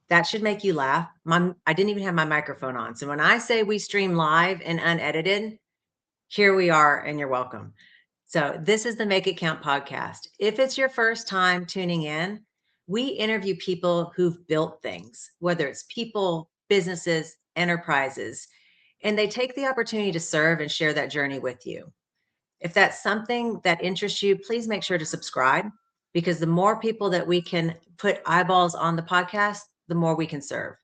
That should make you laugh. I didn't even have my microphone on. So when I say we stream live and unedited, here we are, and you're welcome. So this is the Make It Count podcast. If it's your first time tuning in, we interview people who've built things, whether it's people, businesses, enterprises, and they take the opportunity to serve and share that journey with you. If that's something that interests you, please make sure to subscribe, because the more people that we can put eyeballs on the podcast, the more we can serve.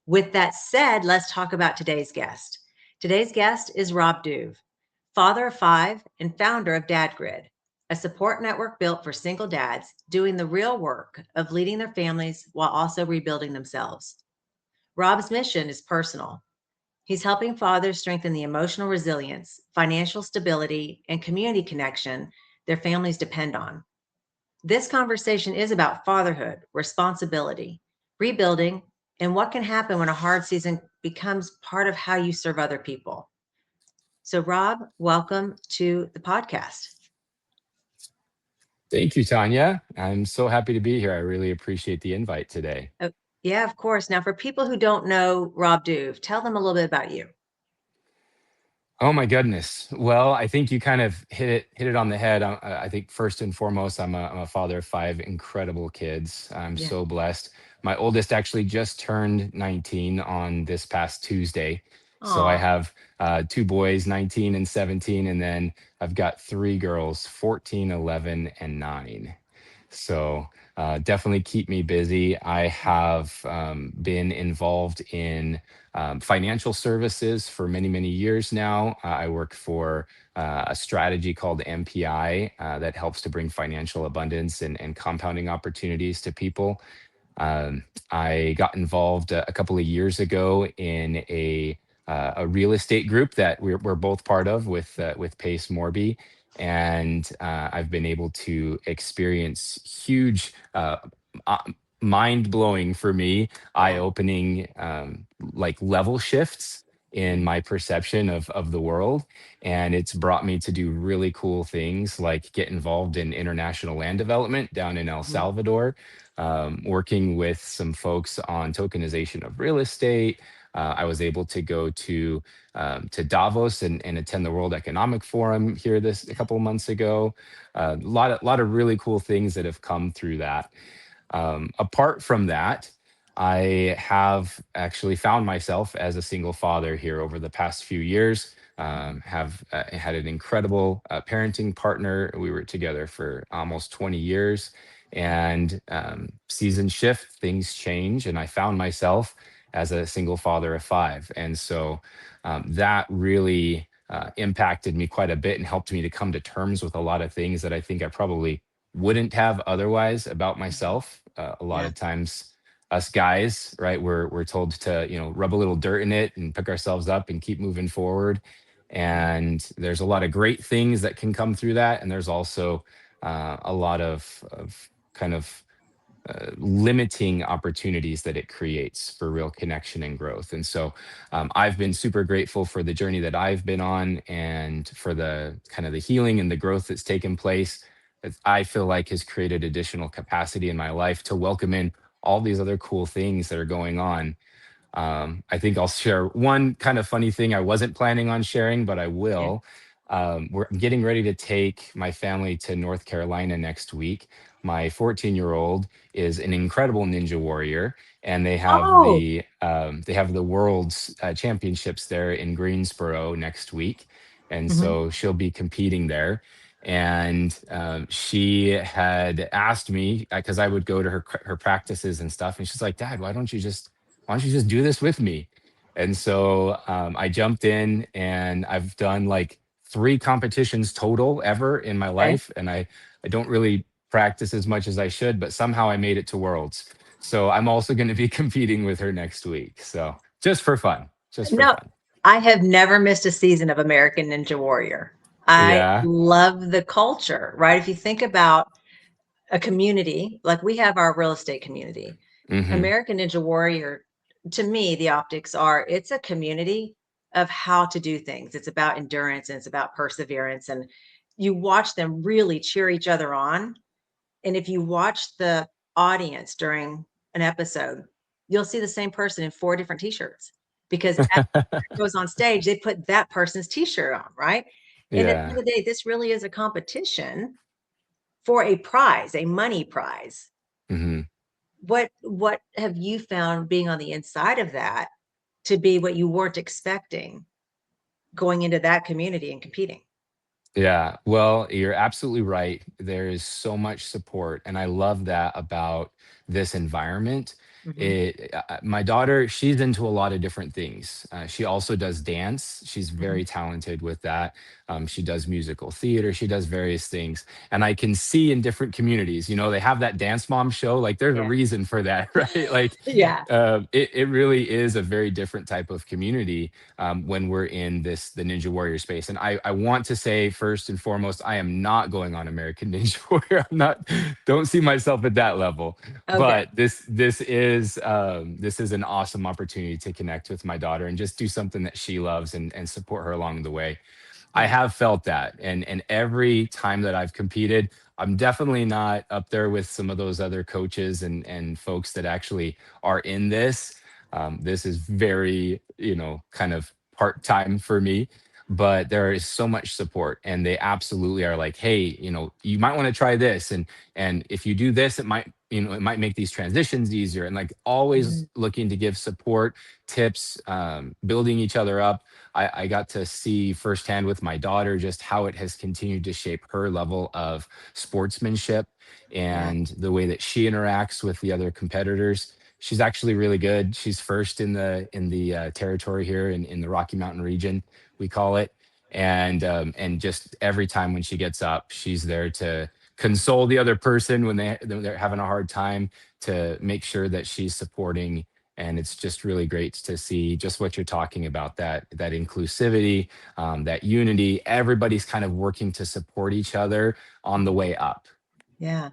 With that said, let's talk about today's guest. Today's guest is Rob Duve, father of five and founder of DadGrid, a support network built for single dads doing the real work of leading their families while also rebuilding themselves. Rob's mission is personal. He's helping fathers strengthen the emotional resilience, financial stability, and community connection their families depend on. This conversation is about fatherhood, responsibility, rebuilding, and what can happen when a hard season becomes part of how you serve other people. So, Rob, welcome to the podcast. Thank you, Tanya. I'm so happy to be here. I really appreciate the invite today. Oh, yeah, of course. Now, for people who don't know Rob Duve, tell them a little bit about you. Oh my goodness. Well, I think you kind of hit it on the head. I think first and foremost, I'm a father of five incredible kids. I'm Yeah. so blessed. My oldest actually just turned 19 on this past Tuesday. So I Aw. have two boys, 19 and 17, and then I've got three girls, 14, 11, and 9. So definitely keep me busy. I have been involved in financial services for many, many years now. I work for a strategy called MPI that helps to bring financial abundance and compounding opportunities to people. I got involved a couple of years ago in a real estate group that we're both part of with Pace Morby, and I've been able to experience huge, uh, mind blowing for me, eye Yeah. opening, like level shifts in my perception of the world. And it's brought me to do really cool things like get involved in international land development down in El Mhm. Salvador, working with some folks on tokenization of real estate. I was able to go to Davos and attend the World Economic Forum here this a Yeah. couple of months ago. A lot of really cool things that have come through that. Apart from that, I have actually found myself as a single father here over the past few years. Have had an incredible parenting partner. We were together for almost 20 years, and seasons shift, things change, and I found myself as a single father of five. And so that really impacted me quite a bit and helped me to come to terms with a lot of things that I think I probably wouldn't have otherwise about Mhm. myself. A lot Yeah. of times, us guys, right, we're told to rub a little dirt in it and pick ourselves up and keep moving forward. And there's a lot of great things that can come through that, and there's also a lot of kind of limiting opportunities that it creates for real connection and growth. And so I've been super grateful for the journey that I've been on and for the kind of the healing and the growth that's taken place that I feel like has created additional capacity in my life to welcome in all these other cool things that are going on. I think I'll share one kind of funny thing I wasn't planning on sharing, but I Yeah. will. We're getting ready to take my family to North Carolina next week. My 14-year-old is an incredible ninja warrior, and Oh. they have the world's championships there in Greensboro next week, and Mhm. so she'll be competing there. And she had asked me because I would go to her practices and stuff, and she's like, "Dad, why don't you just do this with me?" And so I jumped in, and I've done like three competitions total ever in my Okay. life. And I don't really practice as much as I should, but somehow I made it to Worlds. So I'm also going to be competing with her next week. So just for fun, just for No, fun. I have never missed a season of American Ninja Warrior. I Yeah. love the culture, right? If you think about a community, like we have our real estate community, Hmm. American Ninja Warrior, to me, the optics are it's a community of how to do things. It's about endurance and it's about perseverance. And you watch them really cheer each other on. And if you watch the audience during an episode, you'll see the same person in 4 different t-shirts because as it goes on stage, they put that person's t-shirt on, right? And at the end Yeah. of the day, this really is a competition for a prize, a money prize. Mhm. What have you found being on the inside of that to be what you weren't expecting going into that community and competing? Yeah, well, you're absolutely right. There is so much support, and I love that about this environment. Mhm, My daughter, she's into a lot of different things. She also does dance. She's very mhm. talented with that. She does musical theater. She does various things, and I can see in different communities. They have that dance mom show. Like, there's a Yeah. reason for that, right? Like, Yeah, it really is a very different type of community when we're in the Ninja Warrior space. And I want to say first and foremost, I am not going on American Ninja Warrior. I'm not, don't see myself at that level. okay, But this is an awesome opportunity to connect with my daughter and just do something that she loves and support her along the way. I yeah, have felt that, and every time that I've competed, I'm definitely not up there with some of those other coaches and folks that actually are in this. This is very, kind of part time for me, but there is so much support, and they absolutely are like, hey, you might want to try this, and if you do this, it might make these transitions easier, and like always mhm, looking to give support, tips, building each other up. I got to see firsthand with my daughter just how it has continued to shape her level of sportsmanship yeah, and the way that she interacts with the other competitors. She's actually really good. She's first in the territory here in the Rocky Mountain region, we call it. And just every time when she gets up, she's there to console the other person when they're having a hard time, to make sure that she's supporting. And it's just really great to see just what you're talking about, that inclusivity, that unity. Everybody's kind of working to support each other on the way up. yeah.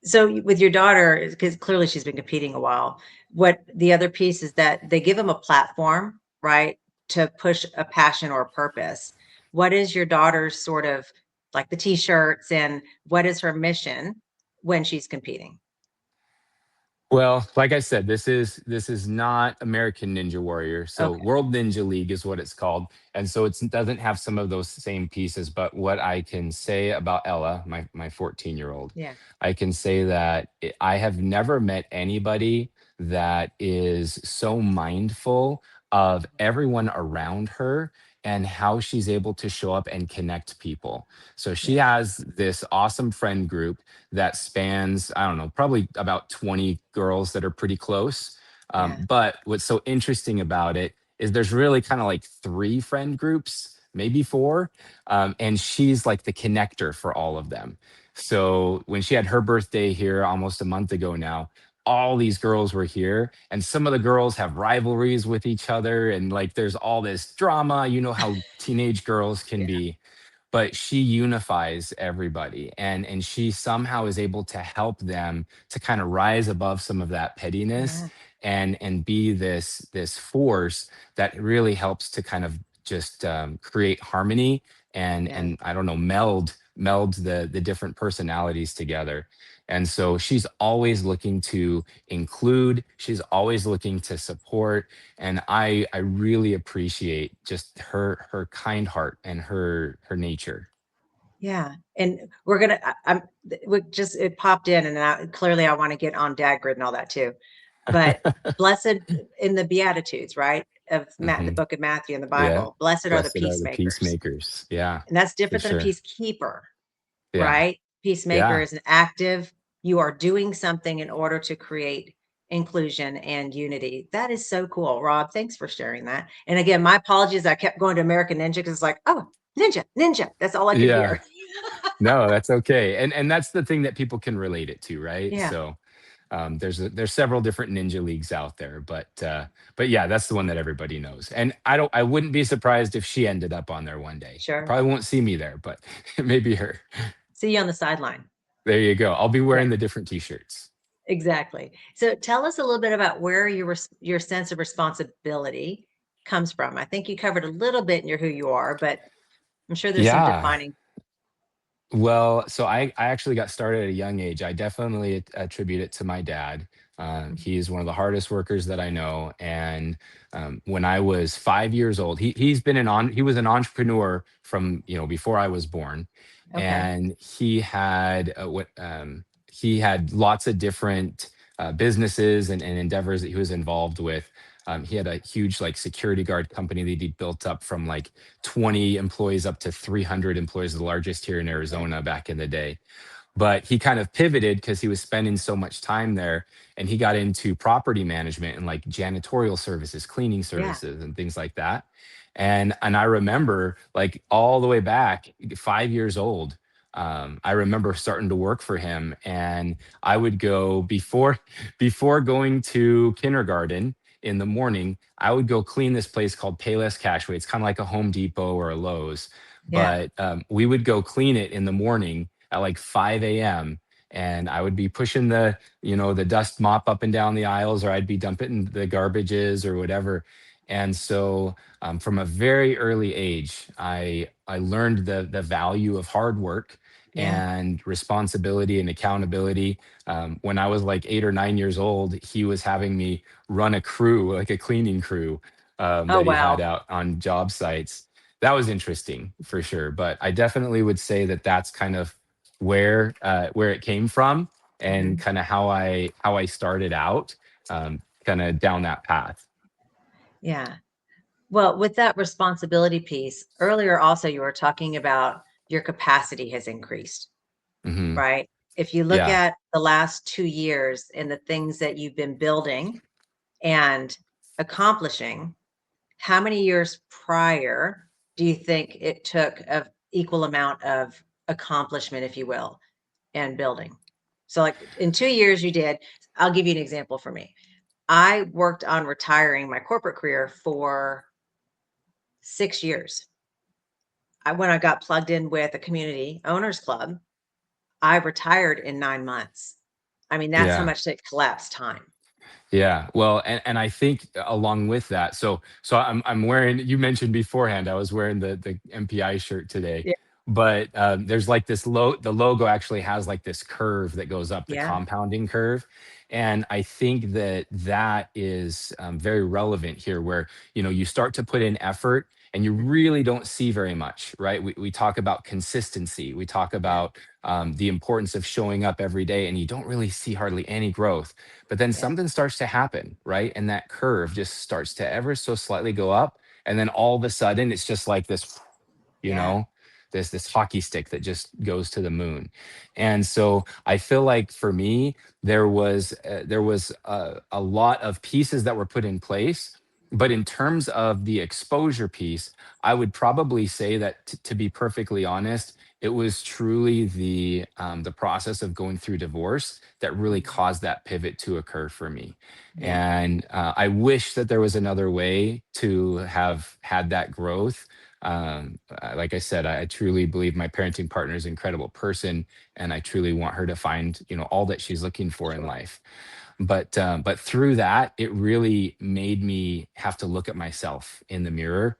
So with your daughter, because clearly she's been competing a while, what the other piece is that they give them a platform, right, to push a passion or a purpose. What is your daughter's sort of like the t-shirts and what is her mission when she's competing? Well, like I said, this is not American Ninja Warrior. So Okay. World Ninja League is what it's called. And so it doesn't have some of those same pieces. But what I can say about Ella, my 14-year-old, Yeah. I can say that I have never met anybody that is so mindful of everyone around her and how she's able to show up and connect people. So she Yeah. has this awesome friend group that spans, I don't know, probably about 20 girls that are pretty close. Yeah. But what's so interesting about it is there's really kind of like three friend groups, maybe four. And she's like the connector for all of them. So when she had her birthday here almost a month ago now, all these girls were here, and some of the girls have rivalries with each other, and like there's all this drama. You know how teenage girls can Yeah. be, but she unifies everybody, and she somehow is able to help them to kind of rise above some of that pettiness, Yeah. and be this force that really helps to kind of just create harmony, Yeah. and I don't know, meld the different personalities together. And so she's always looking to include, she's always looking to support, and I really appreciate just her kind heart and her nature. Yeah, and we're gonna we just it popped in and clearly I want to get on DadGrid and all that too. But blessed in the Beatitudes, right? Of Matt, the Hmm. book of Matthew in the Yeah. Bible, blessed are the Blessed are the peacemakers. peacemakers. Yeah, And that's for different than a sure. peacekeeper, Yeah. right? Peacemaker Yeah. is an active, you are doing something in order to create inclusion and unity. That is so cool. Rob, thanks for sharing that. And again, my apologies. I kept going to American Ninja because it's like, oh, ninja, ninja. That's all I could Yeah. hear. No, that's okay. And that's the thing that people can relate it to, right? Yeah, So there's several different ninja leagues out there, but yeah, that's the one that everybody knows. And I wouldn't be surprised if she ended up on there one day. You sure. probably won't see me there, but maybe her. See you on the sideline. There you go. I'll be Yeah, wearing the different t-shirts. exactly. So tell us a little bit about where your sense of responsibility comes from. I think you covered a little bit in your who you are, but I'm sure there's some Yeah. defining. Well, so I actually got started at a young age. I definitely attribute it to my dad. He is one of the hardest workers that I know. And when I was 5 years old, he was an entrepreneur from, before I was born, Okay. and he had lots of different businesses and endeavors that he was involved with. He had a huge like security guard company that he built up from like 20 employees up to 300 employees, the largest here in Okay. Arizona back in the day. But he kind of pivoted because he was spending so much time there, and he got into property management and like janitorial services, cleaning Yeah. services and things like that. And I remember like all the way back 5 years old, I remember starting to work for him, and I would go before going to kindergarten in the morning. I would go clean this place called Payless Cashway. It's kind of like a Home Depot or a Lowe's, Yeah. but we would go clean it in the morning at like 5 a.m. And I would be pushing the dust mop up and down the aisles, or I'd be dumping the garbages or whatever. And so from a very early age, I learned the value of hard work Yeah. and responsibility and accountability. When I was like 8 or 9 years old, he was having me run a crew, like a cleaning crew, Oh, that he had wow. out on job sites. That was interesting for sure. But I definitely would say that that's kind of where it came from, and Mhm. kind of how I started out, kind of down that path. Yeah. Well, with that responsibility piece, earlier also you were talking about your capacity has increased, Hmm. right? If you look Yeah. at the last 2 years and the things that you've been building and accomplishing, how many years prior do you think it took of equal amount of accomplishment, if you will, and building? So, like in 2 years you did. I'll give you an example for me. I worked on retiring my corporate career for 6 years. When I got plugged in with a community owners club, I retired in 9 months. I mean, that's how Yeah. much it collapsed time. Yeah, well, and I think along with that, so I'm wearing. You mentioned beforehand, I was wearing the MPI shirt today, Yeah. but there's like the logo actually has like this curve that goes up, the Yeah. compounding curve, and I think that that is very relevant here, where you start to put in effort and you really don't see very much, right? We talk about consistency, we talk Yeah. about the importance of showing up every day, and you don't really see hardly any growth. But then Yeah. something starts to happen, right? And that curve just starts to ever so slightly go up. And then all of a sudden, it's just like this, you Yeah. know, this hockey stick that just goes to the moon. And so I feel like for me, there was a lot of pieces that were put in place. But in terms of the exposure piece, I would probably say that, to be perfectly honest, it was truly the process of going through divorce that really Mhm. caused that pivot to occur for me. Yeah. And I wish that there was another way to have had that growth. Like I said, I truly believe my parenting partner is an incredible person, and I truly want her to find all that she's looking for in Sure. life. But through that, it really made me have to look at myself in the mirror.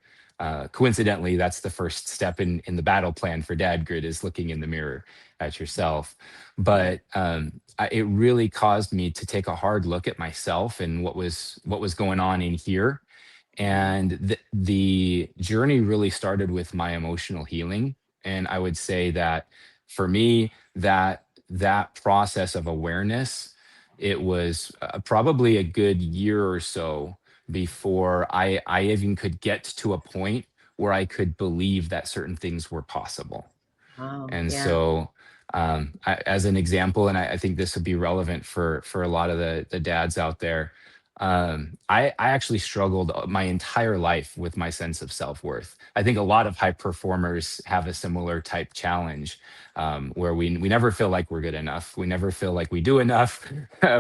Coincidentally, that's the first step in the battle plan for DadGrid, is looking in the mirror at yourself. Yeah. But it really caused me to take a hard look at myself and what was going on in here. Mhm. And the journey really started with my emotional healing. And I would say that for me, that process of awareness, it was probably a good year or so before I even could get to a point where I could believe that certain things were possible. Oh, And yeah. so, as an example, and I think this would be relevant for a lot of the dads out there, I actually struggled my entire life with my sense of self worth. I think a lot of high performers have a similar type challenge, where we never feel like we're good enough. We never feel like we do enough.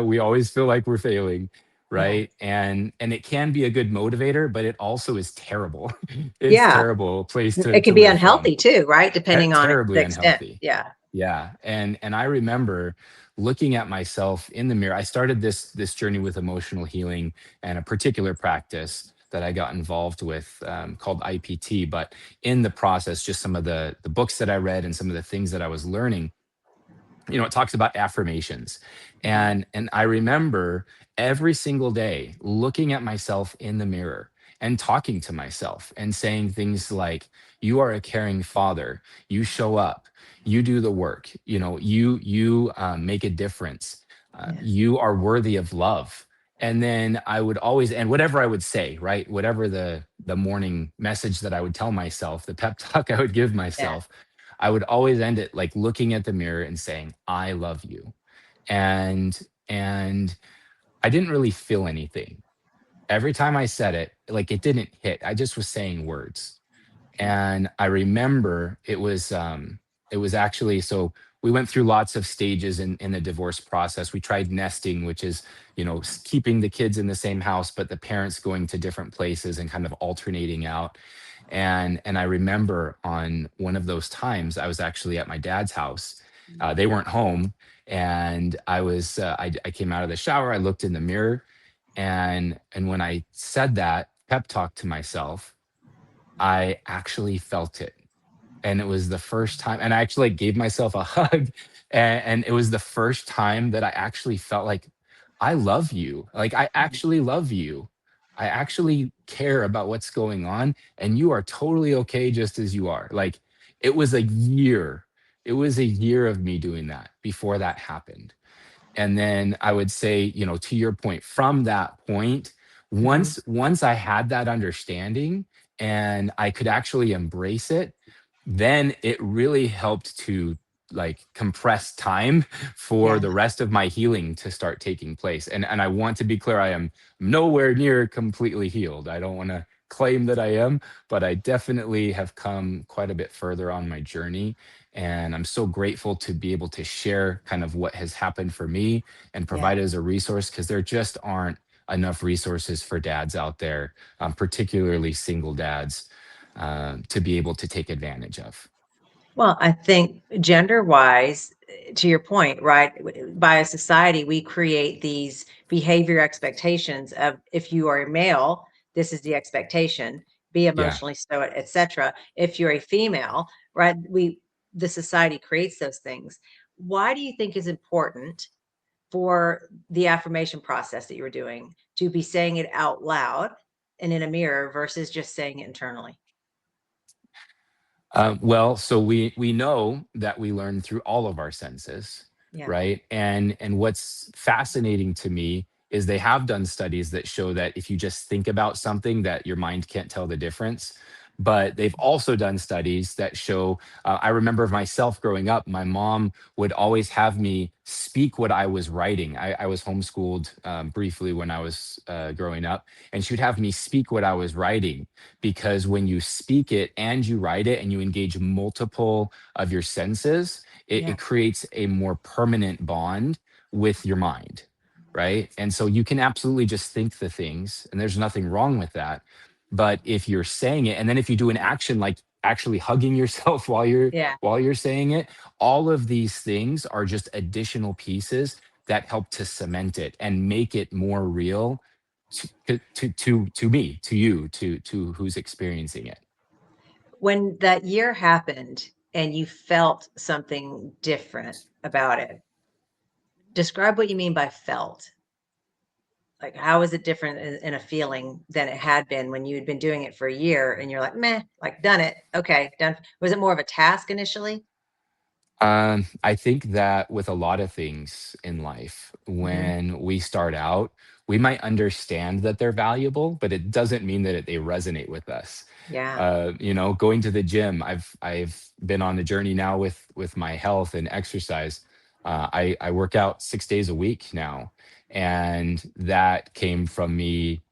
We always feel like we're failing. Yeah. Right. And it can be a good motivator, but it also is terrible. It's Yeah. terrible place It to can be live from. unhealthy too, right? Depending on Terribly the extent. unhealthy. Yeah. Yeah, and I remember looking at myself in the mirror. I started this journey with emotional healing and a particular practice that I got involved with called IPT. But in the process, just some of the books that I read and some of the things that I was learning, it talks about affirmations. Mhm. And I remember every single day looking at myself in the mirror and talking to myself and saying things like, you are a caring father, you show up, you do the work, you make a difference, Yeah. you are worthy of love. And then I would always, and whatever I would say, right, whatever the morning message that I would tell myself, the pep talk I would give Yeah. myself, I would always end it like looking at the mirror and saying, I love you. And I didn't really feel anything. Every time I said it, like it didn't hit. I just was saying words. And I remember it was actually, so we went through lots of stages in the divorce process. We tried nesting, which is, keeping the kids in the same house, but the parents going to different places and kind of alternating out. And I remember on one of those times, I was actually at my dad's house. They weren't home, and I came out of the shower. I looked in the mirror, and when I said that pep talk to myself, I actually felt it. And it was the first time, and I actually like, gave myself a hug. And it was the first time that I actually felt like, I love you. Like, I Mhm. actually love you. I actually care about what's going on. And you are totally okay just as you are. Like, it was a year. It was a year of me doing that before that happened. And then I would say, to your point, from that point, Mhm. once I had that understanding and I could actually embrace it, then it really helped to like compress time for Yeah. the rest of my healing to start taking place. And I want to be clear, I am nowhere near completely healed. I don't want to claim that I am, but I definitely have come quite a bit further on my journey. And I'm so grateful to be able to share kind of what has happened for me and Yeah. provide it as a resource, because there just aren't enough resources for dads out there, particularly single dads, to be able to take advantage of. Well, I think gender wise, to your point, right? By a society, we create these behavior expectations of if you are a male, this is the expectation, be Yeah. emotionally stoic, etc. If you're a female, right? The society creates those things. Why do you think is important for the affirmation process that you were doing to be saying it out loud and in a mirror versus just saying it internally? Well, so we know that we learn through all of our senses, Yeah. right? And what's fascinating to me is they have done studies that show that if you just think about something, that your mind can't tell the difference. But they've also done studies that show. I remember myself growing up, my mom would always have me speak what I was writing. I was homeschooled briefly when I was growing up, and she would have me speak what I was writing, because when you speak it and you write it and you engage multiple of your senses, it Yeah. creates a more permanent bond with your mind, right? And so you can absolutely just think the things, and there's nothing wrong with that. But if you're saying it, and then if you do an action like actually hugging yourself Yeah. while you're saying it, all of these things are just additional pieces that help to cement it and make it more real to me, to you, to who's experiencing it. When that year happened and you felt something different about it, describe what you mean by felt. Like, how is it different in a feeling than it had been when you had been doing it for a year and you're like, meh, like done it. Okay, done. Was it more of a task initially? I think that with a lot of things in life, Hmm. when we start out, we might understand that they're valuable, but it doesn't mean that they resonate with us. Yeah. Going to the gym, I've been on a journey now with my health and exercise. I work out 6 days a week now, and that came from me,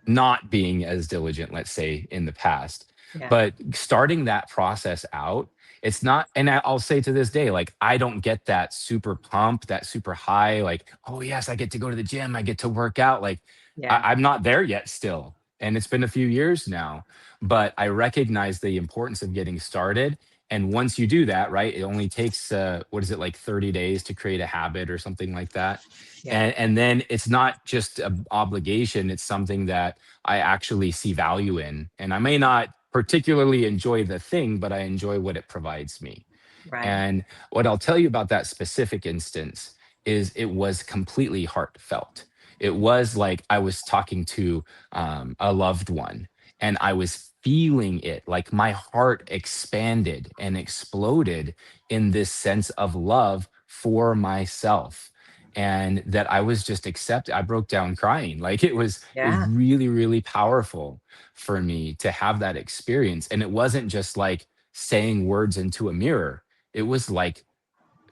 not being as diligent, let's say, in the past. Yeah. But starting that process out, it's not, and I'll say to this day, like, I don't get that super pump, that super high, like, oh, yes, I get to go to the gym, I get to work out. Like, Yeah. I'm not there yet still. And it's been a few years now, but I recognize the importance of getting started. And once you do that, right, it only takes what is it, like 30 days to create a habit or something like that. Yeah. And then it's not just an obligation, it's something that I actually see value in. And I may not particularly enjoy the thing, but I enjoy what it provides me. Right. And what I'll tell you about that specific instance is it was completely heartfelt. It was like I was talking to a loved one, and I was feeling it. Like my heart expanded and exploded in this sense of love for myself. And that I was just accepted. I broke down crying. Like it was Yeah. really, really powerful for me to have that experience. And it wasn't just like saying words into a mirror. It was like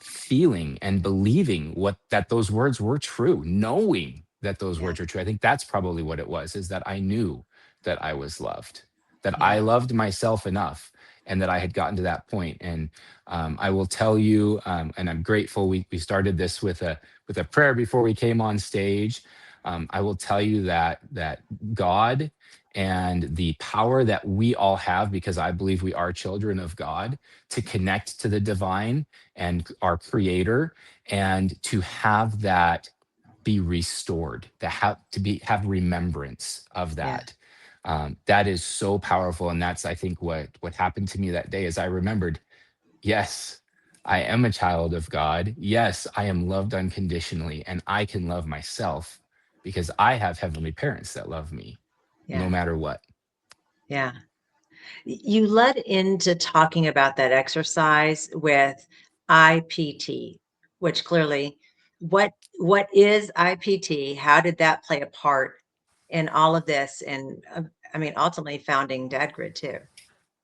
feeling and believing what that those words were true, knowing that those Yeah. words are true. I think that's probably what it was, is that I knew that I was loved, that I Yeah. loved myself enough, and that I had gotten to that point. And I will tell you, and I'm grateful we started this with a prayer before we came on stage. I will tell you that God and the power that we all have, because I believe we are children of God, to connect to the divine and our creator, and to have that be restored, to have remembrance of Yeah. that. That is so powerful. And that's, I think, what happened to me that day, is I remembered, yes, I am a child of God. Yes, I am loved unconditionally, and I can love myself because I have heavenly parents that love me no Yeah. matter what. Yeah. You led into talking about that exercise with IPT, which clearly, what is IPT? How did that play a part in all of this? And I mean, ultimately founding DadGrid too.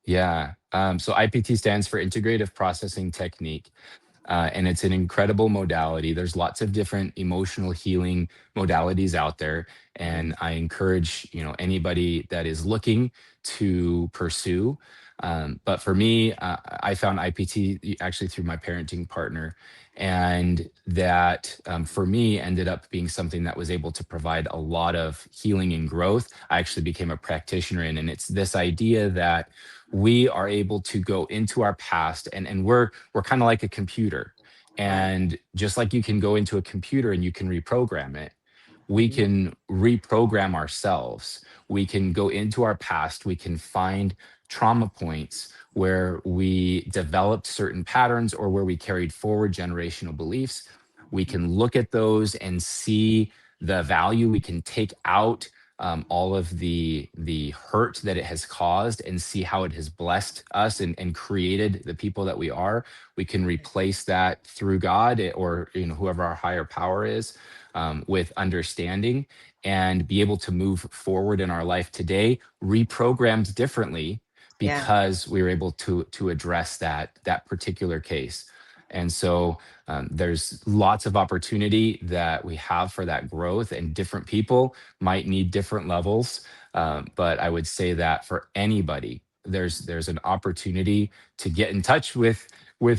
Yeah. So IPT stands for Integrative Processing Technique. And it's an incredible modality. There's lots of different emotional healing modalities out there, and Mhm. I encourage anybody that is looking to pursue. But for me, I found IPT actually through my parenting partner, and that for me ended up being something that was able to provide a lot of healing and growth. I actually became a practitioner in, and it's this idea that we are able to go into our past, and we're kind of like a computer. Right. And just like you can go into a computer and you can reprogram it, we Mhm. can reprogram ourselves. We can go into our past, we can find trauma points where we developed certain patterns or where we carried forward generational beliefs. We can look at those and see the value. We can take out all of the hurt that it has caused and see how it has blessed us and created the people that we are. We can replace that through God, or whoever our higher power is, with understanding, and be able to move forward in our life today reprogrammed differently, Yeah. because we were able to address that particular case. And so there's lots of opportunity that we have for that growth, and different people might need different levels. But I would say that for anybody, there's an opportunity to get in touch with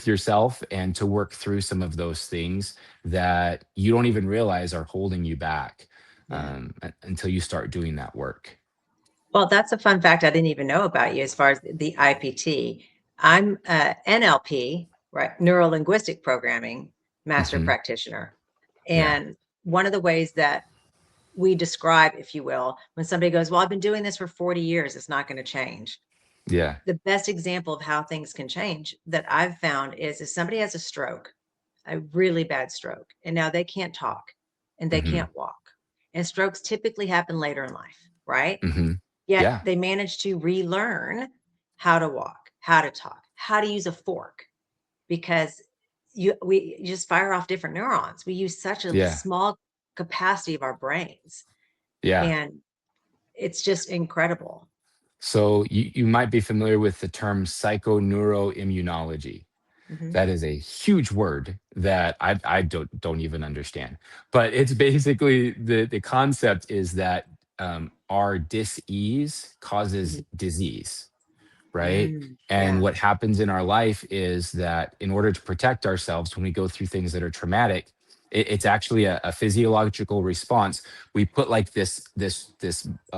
yourself and to work through some of those things that you don't even realize are holding you back, Yeah. until you start doing that work. Well, that's a fun fact I didn't even know about you as far as the IPT. I'm a NLP, right? Neuro linguistic programming master Hmm. practitioner. Yeah. And one of the ways that we describe, if you will, when somebody goes, well, I've been doing this for 40 years, it's not going to change. Yeah. The best example of how things can change that I've found is if somebody has a stroke, a really bad stroke, and now they can't talk and they Hmm. can't walk. And strokes typically happen later in life, right? Hmm. Yet Yeah. they manage to relearn how to walk, how to talk, how to use a fork because you just fire off different neurons. We use such a Yeah. small capacity of our brains, Yeah. and it's just incredible. So you might be familiar with the term psychoneuroimmunology. Mhm. That is a huge word that I don't even understand. But it's basically, the concept is that our dis-ease causes Mhm. disease, right? Mm, And yeah, what happens in our life is that in order to protect ourselves when we go through things that are traumatic, it's actually a physiological response. We put like this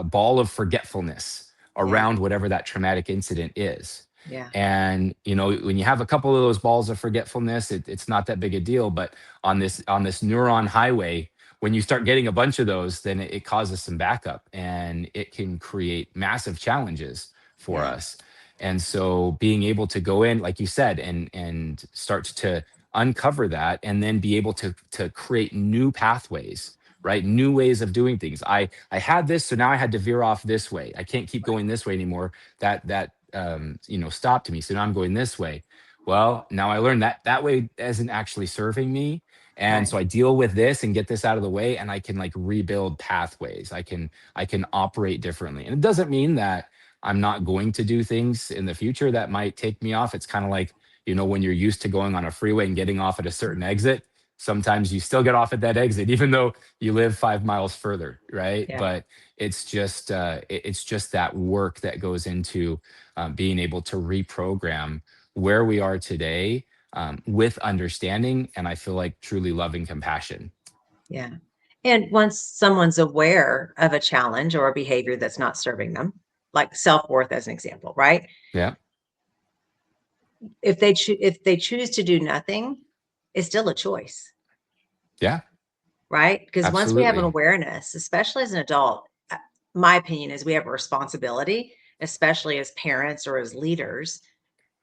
ball of forgetfulness yeah, around whatever that traumatic incident is. Yeah. And when you have a couple of those balls of forgetfulness, it's not that big a deal. But on this neuron highway, when you start getting a bunch of those, then it causes some backup, and it can create massive challenges for Yeah. us. And so being able to go in, like you said, and start to uncover that, and then be able to create new pathways, right? New ways of doing things. I had this, so now I had to veer off this way. I can't keep going this way anymore. That stopped me. So now I'm going this way. Well, now I learned that that way isn't actually serving me. And Right. so I deal with this and get this out of the way, and I can like rebuild pathways. I can operate differently. And it doesn't mean that I'm not going to do things in the future that might take me off. It's kind of like, when you're used to going on a freeway and getting off at a certain exit, sometimes you still get off at that exit, even though you live 5 miles further, right? Yeah. But it's just that work that goes into being able to reprogram where we are today, with understanding, and I feel like truly loving compassion. Yeah. And once someone's aware of a challenge or a behavior that's not serving them, like self-worth as an example, right? Yeah, If they choose to do nothing, it's still a choice, yeah, right? Because once we have an absolutely, awareness, especially as an adult, my opinion is we have a responsibility, especially as parents or as leaders,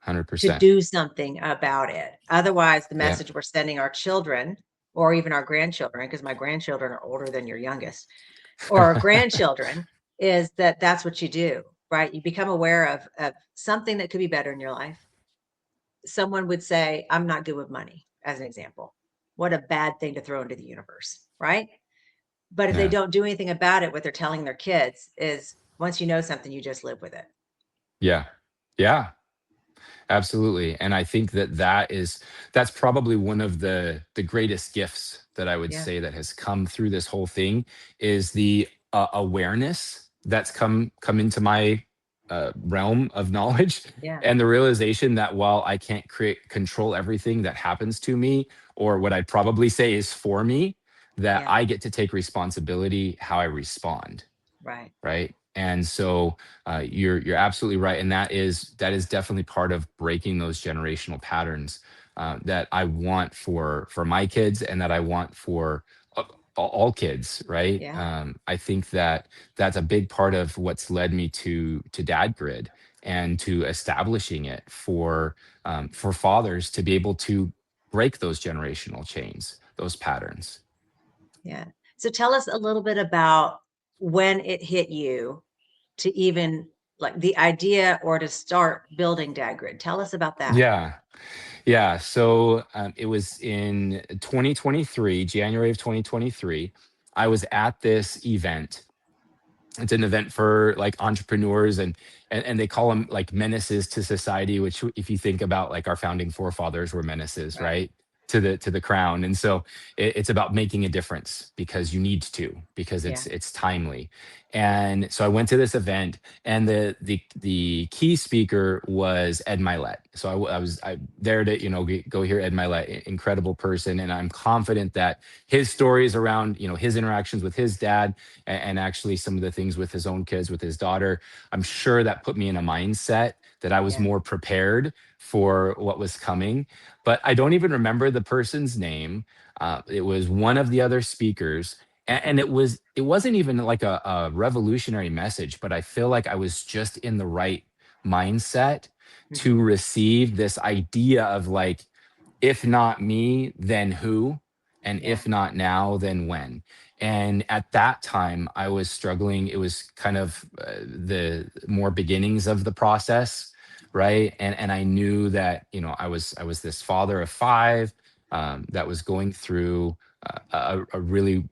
to 100%. do something about it. Otherwise, the Yeah, message we're sending our children or even our grandchildren, because my grandchildren are older than your youngest, or our grandchildren, is that that's what you do, right? You become aware of something that could be better in your life. Someone would say, I'm not good with money, as an example. What a bad thing to throw into the universe, right? But if they yeah, don't do anything about it, what they're telling their kids is once you know something, you just live with it. yeah, yeah. Absolutely. And I think that's probably one of the greatest gifts that I would Yeah. say that has come through this whole thing, is the awareness that's come into my realm of knowledge, Yeah. and the realization that while I can't create control everything that happens to me, or what I'd probably say is for me, that Yeah. I get to take responsibility how I respond, Right. right? And so you're absolutely right, and that is definitely part of breaking those generational patterns, that I want for my kids, and that I want for all kids, right? Yeah. I think that that's a big part of what's led me to DadGrid, and to establishing it for fathers to be able to break those generational chains, those patterns. Yeah. So tell us a little bit about when it hit you to even like the idea or to start building DadGrid. Tell us about that. Yeah. Yeah, so it was in 2023, January of 2023. I was at this event. It's an event for like entrepreneurs, and they call them like menaces to society, which if you think about like our founding forefathers were menaces, Right. right? To the crown. And so it's about making a difference because you need to, because Yeah. it's timely. And so I went to this event, and the key speaker was Ed Milet. So I there to go hear Ed Milet, incredible person, and I'm confident that his stories around his interactions with his dad, and actually some of the things with his own kids, with his daughter, I'm sure that put me in a mindset that I was Yeah. more prepared for what was coming. But I don't even remember the person's name. It was one of the other speakers, and it wasn't even like a revolutionary message, but I feel like I was just in the right mindset to Hmm. receive this idea of like, if not me, then who? And Yeah. if not now, then when? And at that time, I was struggling. It was kind of the more beginnings of the process, right? And I knew that I was this father of five, that was going through a really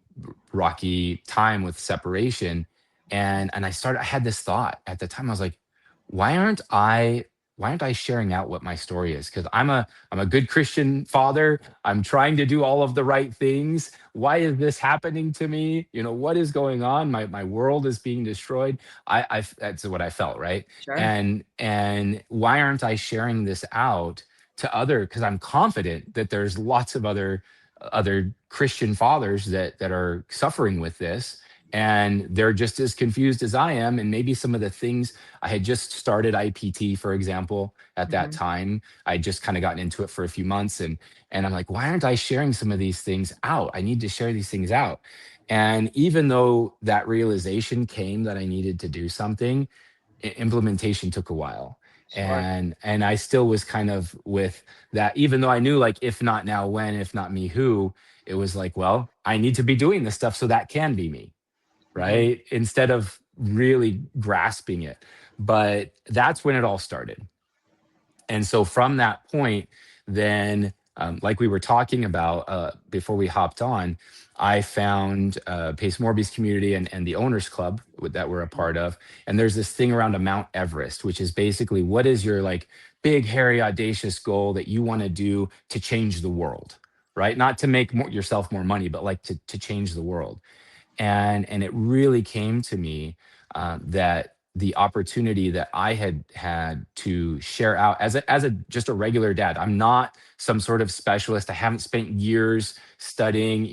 rocky time with separation, and I had this thought at the time. I was like, why aren't I why aren't I sharing out what my story is? Because I'm a good Christian father. I'm trying to do all of the right things. Why is this happening to me? What is going on? My world is being destroyed. That's what I felt, right? Sure. And why aren't I sharing this out to other? Because I'm confident that there's lots of other Christian fathers that are suffering with this, and they're just as confused as I am. And maybe some of the things, I had just started IPT, for example, at that Mhm. time. I just kind of gotten into it for a few months, and I'm like, why aren't I sharing some of these things out? I need to share these things out. And even though that realization came that I needed to do something, implementation took a while. Sure. And I still was kind of with that, even though I knew, like, if not now, when, if not me, who. It was like, well, I need to be doing this stuff so that can be me, Mhm. right? Instead of really grasping it. But that's when it all started. And so from that point, then, like we were talking about before we hopped on, I found Pace Morby's community and the owners club that we're a part of. And there's this thing around a Mount Everest, which is basically, what is your, like, big, hairy, audacious goal that you want to do to change the world, right? Not to make yourself more money, but like to change the world. And it really came to me that the opportunity that I had had to share out as a just a regular dad. I'm not some sort of specialist. I haven't spent years studying.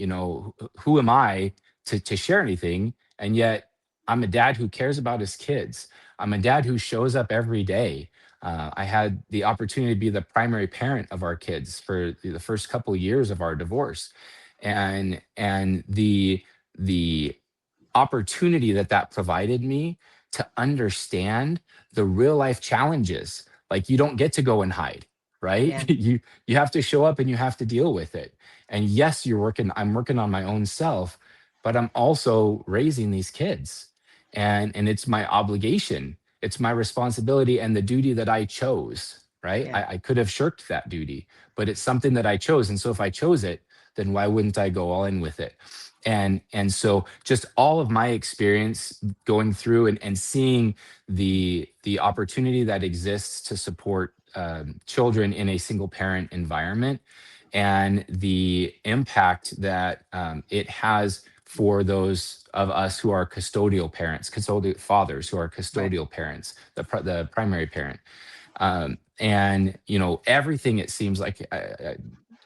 Who am I to share anything? And yet I'm a dad who cares about his kids. I'm a dad who shows up every day. I had the opportunity to be the primary parent of our kids for the first couple of years of our divorce, and the opportunity that that provided me to understand the real life challenges. Like, you don't get to go and hide, right? Yeah. You have to show up and you have to deal with it. And yes, I'm working on my own self, but I'm also raising these kids. And it's my obligation, it's my responsibility, and the duty that I chose, right? Yeah. I could have shirked that duty, but it's something that I chose. And so if I chose it, then why wouldn't I go all in with it? And so just all of my experience going through and seeing the opportunity that exists to support children in a single parent environment, and the impact that it has for those of us who are custodial parents, custodial fathers who are Right. custodial parents, the primary parent. And everything, it seems like,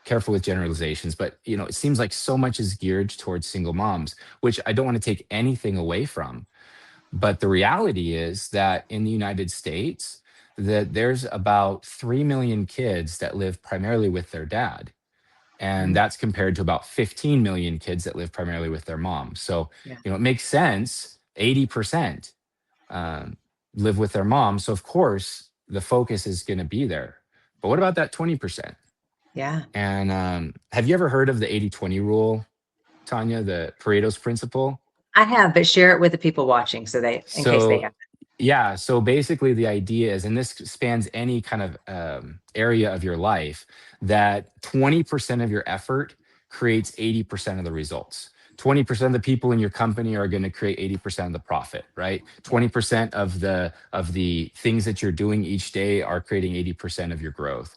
careful with generalizations, but it seems like so much is geared towards single moms, which I don't want to take anything away from. But the reality is that in the United States, that there's about 3 million kids that live primarily with their dad. And Mm. that's compared to about 15 million kids that live primarily with their mom. So, Yeah. it makes sense. 80% um, live with their mom. So, of course, the focus is going to be there. But what about that 20%? Yeah. And have you ever heard of the 80/20 rule, Tanya, the Pareto's principle? I have, but share it with the people watching so they, in case they So, have. yeah, so basically the idea is, and this spans any kind of area of your life, that 20% of your effort creates 80% of the results. 20% of the people in your company are going to create 80% of the profit, right? Yeah. 20% of the things that you're doing each day are creating 80% of your growth.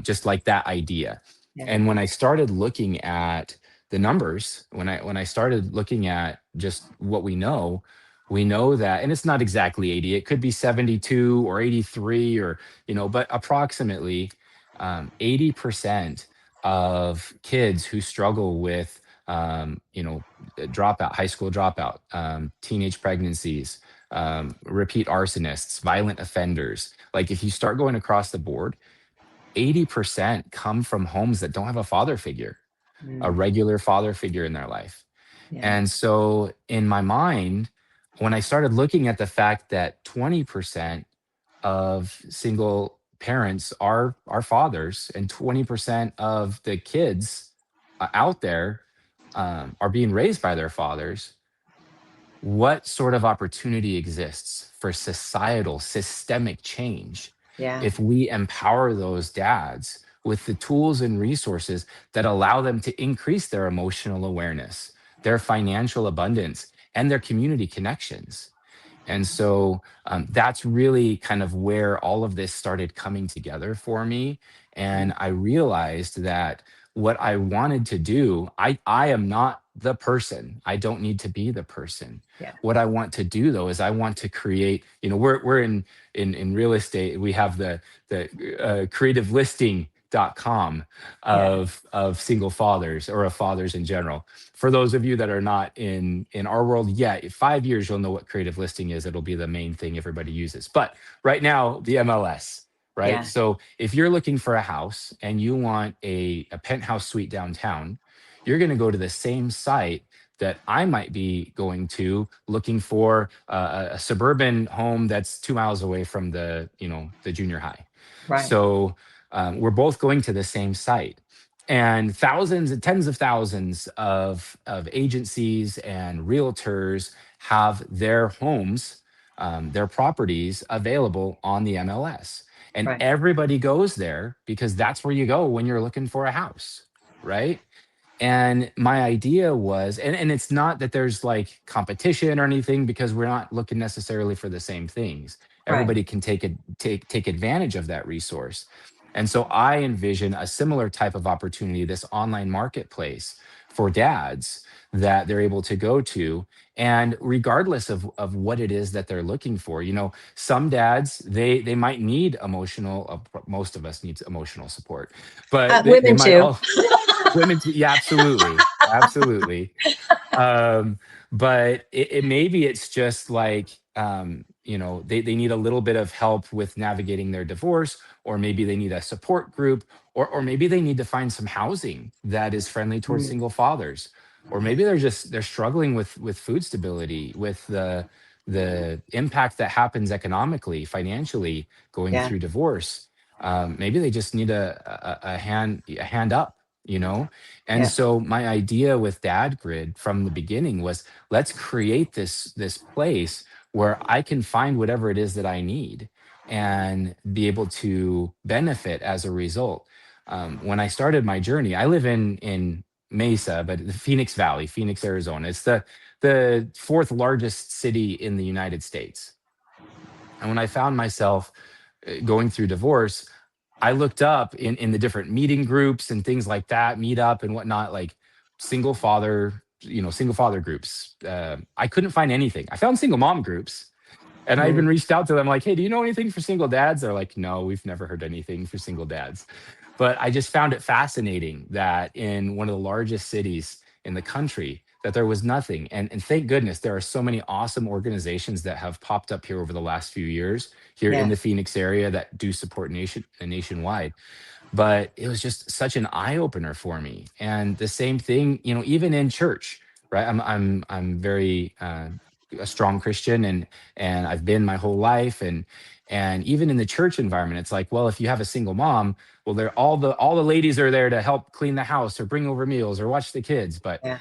Just like that idea. Yeah. And when I started looking at the numbers, when I started looking at just what we know that, and it's not exactly 80, it could be 72 or 83, or, but approximately 80% of kids who struggle with, dropout, high school dropout, teenage pregnancies, repeat arsonists, violent offenders. Like, if you start going across the board, 80% come from homes that don't have a father figure, a Mm. regular father figure in their life. Yeah. And so in my mind, when I started looking at the fact that 20% of single parents are fathers, and 20% of the kids out there are being raised by their fathers, what sort of opportunity exists for societal systemic change Yeah. if we empower those dads with the tools and resources that allow them to increase their emotional awareness, their financial abundance, and their community connections? And so that's really kind of where all of this started coming together for me. Mm. And I realized that what I wanted to do, I am not the person. I don't need to be the person. Yeah. What I want to do, though, is I want to create, we're in real estate. We have the creative listing DadGrid.com Yeah. of single fathers or of fathers in general. For those of you that are not in our world yet, in 5 years you'll know what creative listing is. It'll be the main thing everybody uses. But right now, the MLS, right? Yeah. So if you're looking for a house and you want a penthouse suite downtown, you're going to go to the same site that I might be going to looking for a suburban home that's 2 miles away from the junior high. Right. So we're both going to the same site. And thousands and tens of thousands of agencies and realtors have their homes, their properties available on the MLS. And Right. everybody goes there because that's where you go when you're looking for a house, right? And my idea was, and it's not that there's like competition or anything because we're not looking necessarily for the same things. Right. Everybody can take advantage of that resource. And so I envision a similar type of opportunity, this online marketplace for dads that they're able to go to. And regardless of what it is that they're looking for, some dads, they might need emotional, most of us needs emotional support, but they Women might too. all women too. Yeah, absolutely. Absolutely. um but maybe it's just like they need a little bit of help with navigating their divorce, or maybe they need a support group, or maybe they need to find some housing that is friendly towards Mm, single fathers, or yeah. maybe they're struggling with food stability, with the impact that happens economically, financially, going Yeah. through divorce. Maybe they just need a hand up, you know and Yeah. so my idea with DadGrid from the beginning was, let's create this place where I can find whatever it is that I need and be able to benefit as a result. When I started my journey, I live in Mesa, but the Phoenix Valley, Phoenix, Arizona. It's the fourth largest city in the United States. And when I found myself going through divorce, I looked up in the different meeting groups and things like that, meetup and whatnot, like single father groups. I couldn't find anything. I found single mom groups, and I even Mm, reached out to them like, "Hey, do you know anything for single dads?" They're like, "No, we've never heard anything for single dads." But I just found it fascinating that in one of the largest cities in the country, that there was nothing. And thank goodness there are so many awesome organizations that have popped up here over the last few years here in yeah. the Phoenix area that do support nationwide. But it was just such an eye opener for me. And the same thing, even in church, right? I'm very a strong Christian, and I've been my whole life, and even in the church environment, it's like, well, if you have a single mom, well, they're all the ladies are there to help clean the house or bring over meals or watch the kids, but Yeah.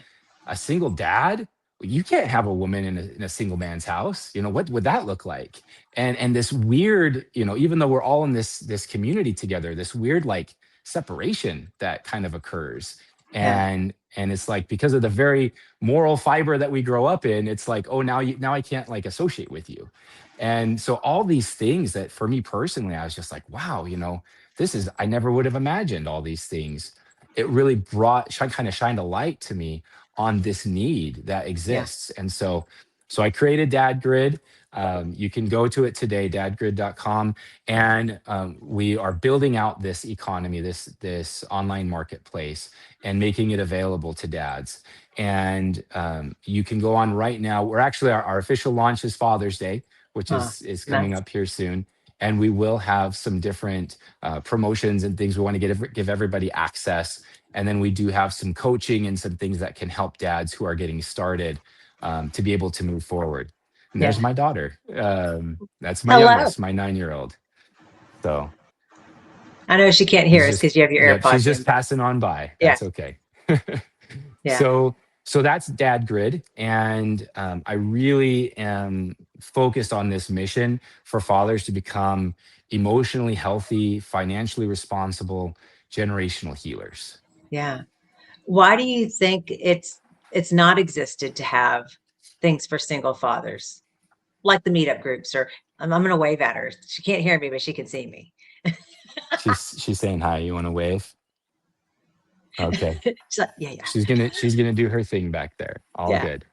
a single dad, you can't have a woman in a single man's house. What would that look like? And this weird, even though we're all in this community together, this weird like separation that kind of occurs. Yeah. And it's like, because of the very moral fiber that we grow up in, it's like, oh, now I can't like associate with you. And so all these things that for me personally, I was just like, wow, I never would have imagined all these things. It really kind of shined a light to me on this need that Yeah. exists. And so I created DadGrid. You can go to it today, dadgrid.com, and we are building out this economy, this online marketplace, and making it available to dads. And you can go on right now. We're actually our official launch is Father's Day, which Oh, is coming nice. up here soon. And we will have some different promotions and things. We want to give everybody access, and then we do have some coaching and some things that can help dads who are getting started to be able to move forward. And there's Yeah. my daughter. That's my Hello. youngest, my 9-year-old. So I know she can't hear she's us just, because you have your yep, she's AirPods in, just but passing on by. yeah. That's okay. Yeah. So that's DadGrid, and I really am focused on this mission for fathers to become emotionally healthy, financially responsible, generational healers. Yeah. Why do you think it's not existed to have things for single fathers, like the meetup groups? Or I'm going to wave at her. She can't hear me, but she can see me. She's saying hi. You want to wave? Okay. She's like, yeah, yeah, She's gonna do her thing back there. All yeah, good.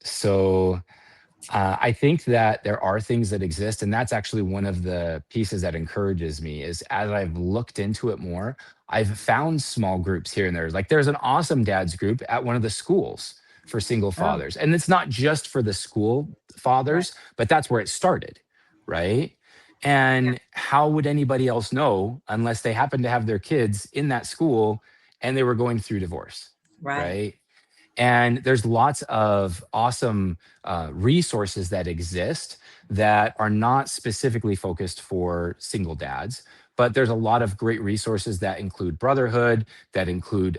So I think that there are things that exist, and that's actually one of the pieces that encourages me is as I've looked into it more, I've found small groups here and there. Like there's an awesome dads group at one of the schools for single Oh, fathers. And it's not just for the school right. fathers, but that's where it started, right? Yeah. And how would anybody else know unless they happened to have their kids in that school and they were going through divorce, Right. right? And there's lots of awesome resources that exist that are not specifically focused for single dads, but there's a lot of great resources that include brotherhood, that include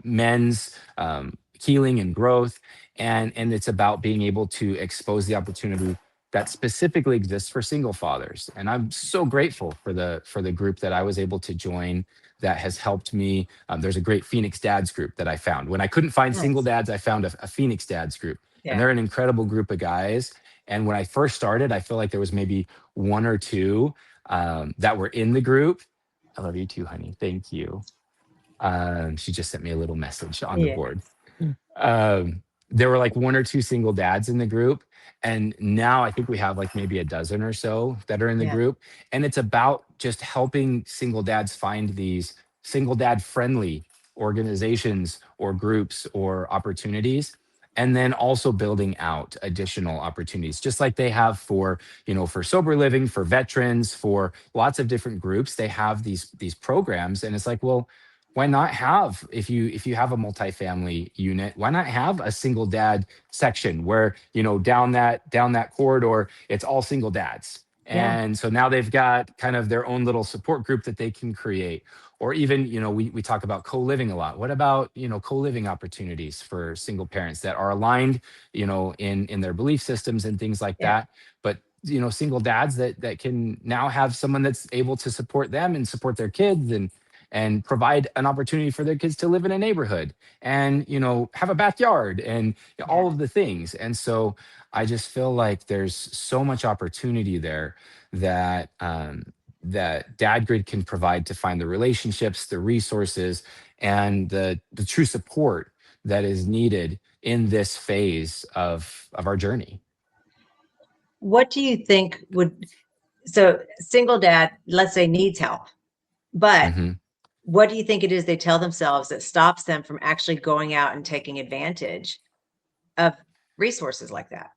men's healing and growth, and it's about being able to expose the opportunity that specifically exists for single fathers. And I'm so grateful for the group that I was able to join that has helped me. There's a great Phoenix Dads group that I found. When I couldn't find single Nice. dads, I found a Phoenix Dads group, and Yeah. they're an incredible group of guys. And when I first started, I feel like there was maybe one or two that were in the group. I love you too, honey. Thank you. She just sent me a little message on the Yeah. board. There were like one or two single dads in the group. And now I think we have like maybe a dozen or so that are in the Yeah. group. And it's about just helping single dads find these single dad friendly organizations or groups or opportunities. And then also building out additional opportunities, just like they have for, for sober living, for veterans, for lots of different groups. They have these programs. And it's like, well, why not have if you have a multifamily unit, why not have a single dad section where down that corridor it's all single dads, Yeah. and so now they've got kind of their own little support group that they can create. Or even, we talk about co-living a lot. What about, co-living opportunities for single parents that are aligned, in their belief systems and things like Yeah. that, but single dads that can now have someone that's able to support them and support their kids, and provide an opportunity for their kids to live in a neighborhood and have a backyard and all Yeah. of the things. And so I just feel like there's so much opportunity there that DadGrid can provide to find the relationships, the resources, and the true support that is needed in this phase of our journey. What do you think would, so single dad, let's say, needs help, but Mhm. what do you think it is they tell themselves that stops them from actually going out and taking advantage of resources like that?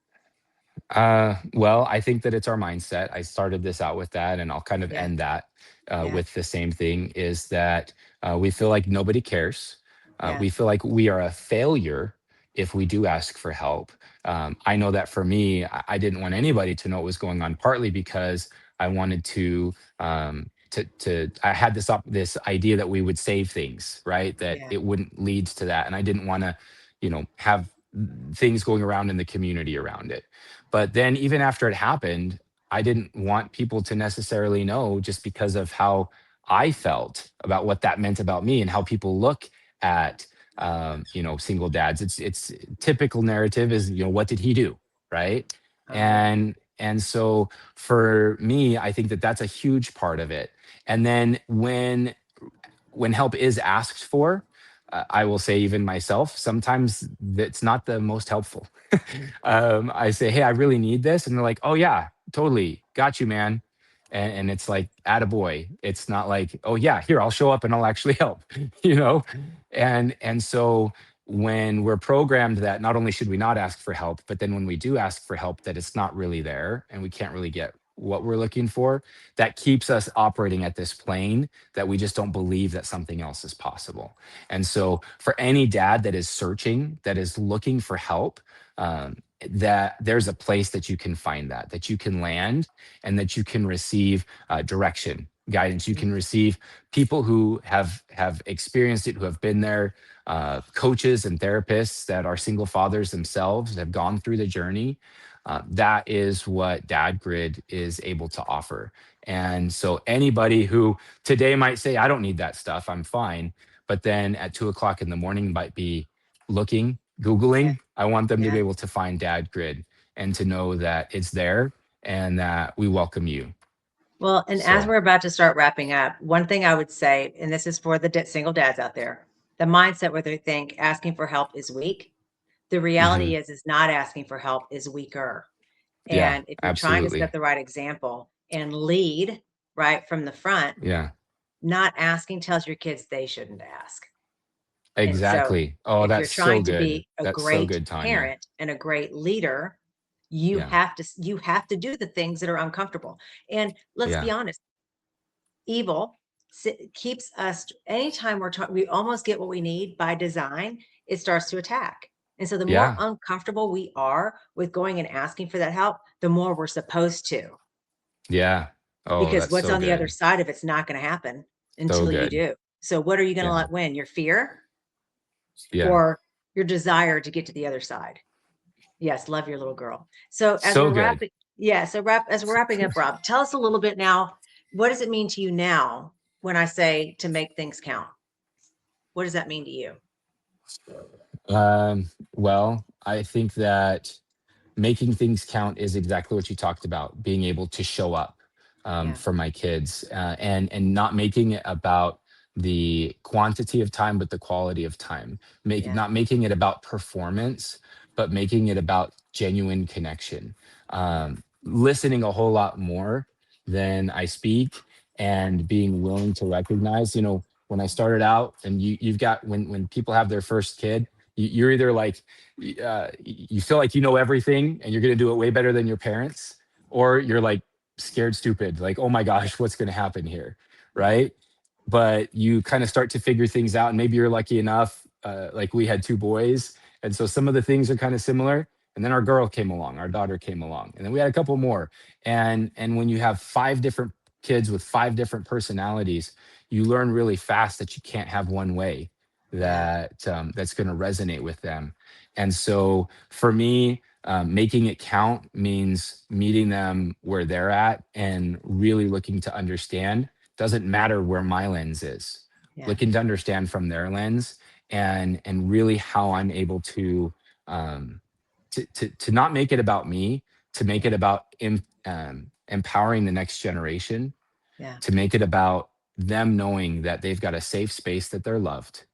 Well, I think that it's our mindset. I started this out with that, and I'll kind of Yeah. end that Yeah. with the same thing is that we feel like nobody cares. Yeah. We feel like we are a failure if we do ask for help. I know that for me, I didn't want anybody to know what was going on, partly because I wanted I had this idea that we would save things, right? That Yeah. it wouldn't lead to that. And I didn't want to, have things going around in the community around it. But then even after it happened, I didn't want people to necessarily know, just because of how I felt about what that meant about me and how people look at single dads. It's typical narrative is, what did he do? Right. Oh, And so for me, I think that that's a huge part of it. And then when help is asked for, I will say, even myself, sometimes it's not the most helpful. I say, hey, I really need this. And they're like, oh, yeah, totally. Got you, man. And it's like, attaboy. It's not like, oh, yeah, here, I'll show up and I'll actually help, you know? And so when we're programmed that not only should we not ask for help, but then when we do ask for help, that it's not really there and we can't really get what we're looking for, that keeps us operating at this plane that we just don't believe that something else is possible. And so for any dad that is searching, that is looking for help, that there's a place that you can find that you can land, and that you can receive direction, guidance. You can receive people who have experienced it, who have been there, coaches and therapists that are single fathers themselves, have gone through the journey. That is what DadGrid is able to offer. And so anybody who today might say, I don't need that stuff, I'm fine, but then at 2 o'clock in the morning might be looking, yeah. Googling, I want them to be Yeah. able to find DadGrid and to know that it's there and that we welcome you. Well, and as So, we're about to start wrapping up, one thing I would say, and this is for the single dads out there, the mindset where they think asking for help is weak. The Hmm. reality is not asking for help is weaker. Yeah, And if you're trying to set absolutely. the right example and lead right from the front, Yeah, not asking tells your kids they shouldn't ask. And so exactly. Oh, if that's you're so trying to good. be a That's so great good, Tanya. parent and a great leader, you Yeah, have to do the things that are uncomfortable. And let's be yeah, honest, evil keeps us anytime we almost get what we need by design, it starts to attack. And so the more yeah, uncomfortable we are with going and asking for that help, the more we're supposed to, yeah. Oh, because that's what's so on the other good. side of it's not going to happen So until you good. do. So what are you going to Yeah, let win? Your fear yeah. or your desire to get to the other side? Yes, love your little girl. So as So we're good. wrapping, as we're wrapping up, Rob, tell us a little bit now. What does it mean to you now when I say to make things count? What does that mean to you? Well, I think that making things count is exactly what you talked about, being able to show up Yeah, for my kids, and not making it about the quantity of time but the quality of time, yeah, not making it about performance but making it about genuine connection, yeah, listening a whole lot more than I speak, and being willing to recognize, when I started out, and you've got, when people have their first kid, you're either like, you feel like you know everything and you're going to do it way better than your parents, or you're like scared stupid, like, oh my gosh, what's going to happen here, yeah, right? But you kind of start to figure things out, and maybe you're lucky enough, like we had two boys, and so some of the things are kind of similar. And then our girl came along, our daughter came along, and then we had a couple more. And when you have five different kids with five different personalities, you learn really fast that you can't have one way yeah, that's going to resonate with them. And so for me, making it count means meeting them where they're at and really looking to understand. Doesn't matter where my lens is, yeah, looking to understand from their lens, and really how I'm able um, to not make it about me, to make yeah, it about empowering the next generation, yeah, to make it about them knowing that they've got a safe space, that they're loved,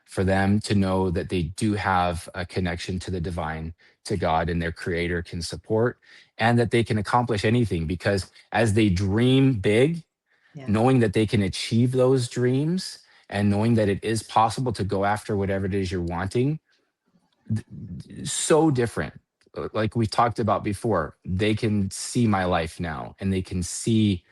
for them to know that they do have a connection to the divine, to God, and their creator can support, and that they can accomplish anything, because as they dream big, yeah, knowing that they can achieve those dreams, and knowing that it is possible to go after whatever it is you're wanting, so different. Like we talked about before, they can see my life now, and they can see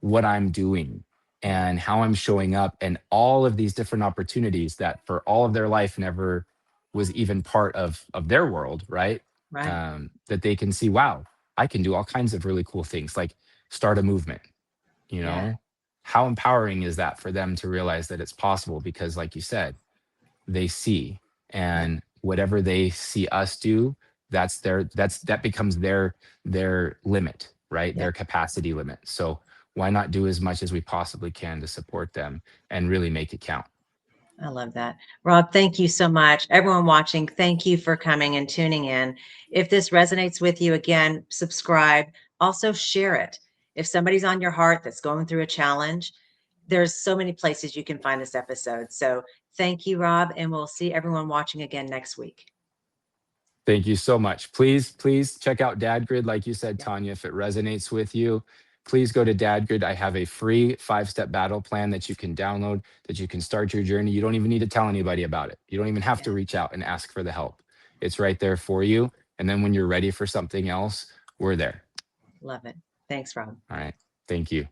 what I'm doing yeah, and how I'm showing up, and all of these different opportunities that for all of their life never was even part of their world, right? right. That they can see, wow, I can do all kinds of really cool things, like start a movement, you Yeah, know? How empowering is that for them to realize that it's possible? Because like you said, they see, yeah, and whatever they see us do, that becomes their limit, right? yeah. Their capacity limit. So why not do as much as we possibly can to support them and really make it count? I love that. Rob, thank you so much. Everyone watching, thank you for coming and tuning in. If this resonates with you, again, subscribe. Also, share it. If somebody's on your heart that's going through a challenge, there's so many places you can find this episode. So thank you, Rob, and we'll see everyone watching again next week. Thank you so much. Please check out DadGrid. Like you said, Yeah, Tanya, if it resonates with you, please go to DadGrid. I have a free 5-step battle plan that you can download, that you can start your journey. You don't even need to tell anybody about it. You don't even have yeah, to reach out and ask for the help. It's right there for you. And then when you're ready for something else, we're there. love it. Thanks, Rob. All right. Thank you.